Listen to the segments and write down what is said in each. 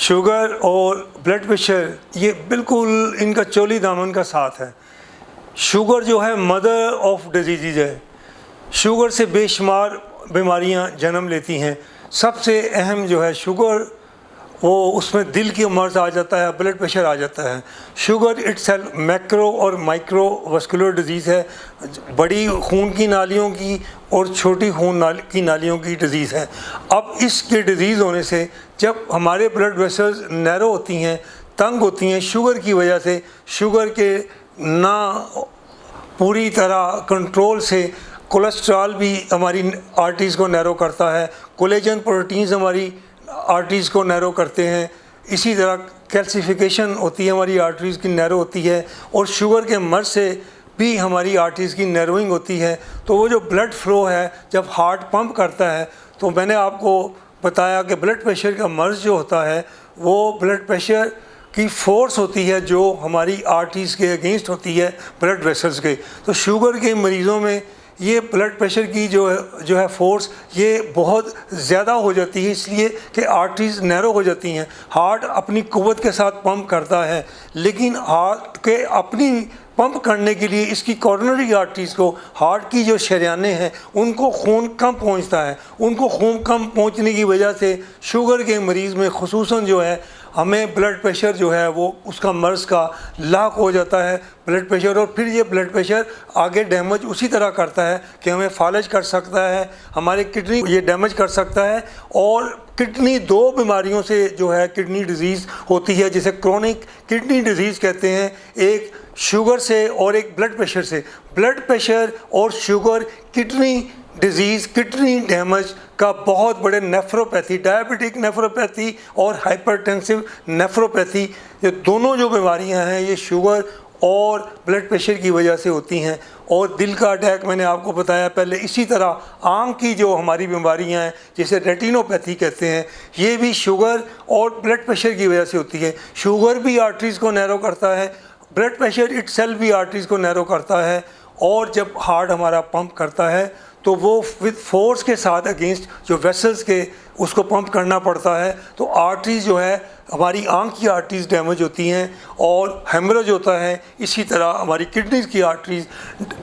Sugar और blood pressure ये बिल्कुल इनका चोली दामन का साथ है। शुगर जो है मदर ऑफ डिजीज़ है। शुगर से बेशुमार बीमारियां जन्म लेती हैं। सबसे अहम जो है शुगर, वो उसमें दिल की मर्ज़ आ जाता है, ब्लड प्रेशर आ जाता है। शुगर इटसेल्फ मैक्रो और माइक्रो वस्कुलर डिजीज़ है। बड़ी खून की नालियों की और छोटी की नालियों की डिज़ीज़ है। अब इसके डिज़ीज़ होने से जब हमारे ब्लड वेसल्स नैरो होती हैं, तंग होती हैं शुगर की वजह से, शुगर के ना पूरी तरह कंट्रोल से कोलेस्ट्रॉल भी हमारी आर्टरीज़ को नैरो करता है। कोलेजन प्रोटीन्स हमारी आर्टरीज़ को नैरो करते हैं। इसी तरह कैल्सिफिकेशन होती है, हमारी आर्टरीज़ की नैरो होती है। और शुगर के मर्ज़ से भी हमारी आर्टरीज़ की नैरोइंग होती है। तो वो जो ब्लड फ्लो है, जब हार्ट पंप करता है, तो मैंने आपको बताया कि ब्लड प्रेशर का मर्ज़ जो होता है वो ब्लड प्रेशर की फोर्स होती है जो हमारी आर्टरीज़ के अगेंस्ट होती है ब्लड वेसल्स के। तो शुगर के मरीज़ों में ये ब्लड प्रेशर की जो है फोर्स ये बहुत ज़्यादा हो जाती है, इसलिए कि आर्टरीज़ नैरो हो जाती हैं। हार्ट अपनी कुव्वत के साथ पंप करता है, लेकिन हार्ट के अपनी पंप करने के लिए इसकी कॉरोनरी आर्टरीज़ को, हार्ट की जो शरियानें हैं, उनको खून कम पहुंचता है। उनको खून कम पहुंचने की वजह से शुगर के मरीज़ में खुसूसन जो है हमें ब्लड प्रेशर जो है वो उसका मर्ज़ का लाक हो जाता है ब्लड प्रेशर। और फिर ये ब्लड प्रेशर आगे डैमेज उसी तरह करता है कि हमें फालज कर सकता है, हमारे किडनी ये डैमेज कर सकता है। और किडनी दो बीमारियों से जो है किडनी डिजीज़ होती है, जिसे क्रोनिक किडनी डिजीज़ कहते हैं, एक शुगर से और एक ब्लड प्रेशर से। ब्लड प्रेशर और sugar kidney disease, kidney damage का बहुत बड़े नेफ्रोपैथी, डायबिटिक नेफ्रोपैथी और हाइपरटेंसिव नेफ्रोपैथी, ये दोनों जो बीमारियां हैं ये शुगर और ब्लड प्रेशर की वजह से होती हैं। और दिल का अटैक मैंने आपको बताया पहले। इसी तरह आँख की जो हमारी बीमारियां हैं, जिसे रेटिनोपैथी कहते हैं, ये भी शुगर और ब्लड प्रेशर की वजह से होती है। शुगर भी आर्टरीज़ को नैरो करता है, ब्लड प्रेशर इटसेल्फ भी आर्टरीज़ को नैरो करता है। और जब हार्ट हमारा पंप करता है तो वो विद फोर्स के साथ अगेंस्ट जो वेसल्स के उसको पंप करना पड़ता है। तो आर्टरीज जो है हमारी आँख की आर्टरीज डैमेज होती हैं और हेमरेज होता है। इसी तरह हमारी किडनीज की आर्टरीज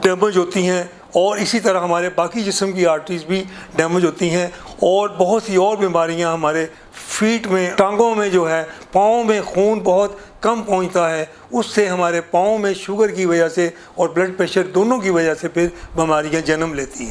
डैमेज होती हैं और इसी तरह हमारे बाकी जिस्म की आर्टरीज भी डैमेज होती हैं। और बहुत सी और बीमारियां हमारे फीट में, टांगों में जो है, पाँव में खून बहुत कम पहुंचता है, उससे हमारे पाँव में शुगर की वजह से और ब्लड प्रेशर दोनों की वजह से फिर बीमारियां जन्म लेती हैं।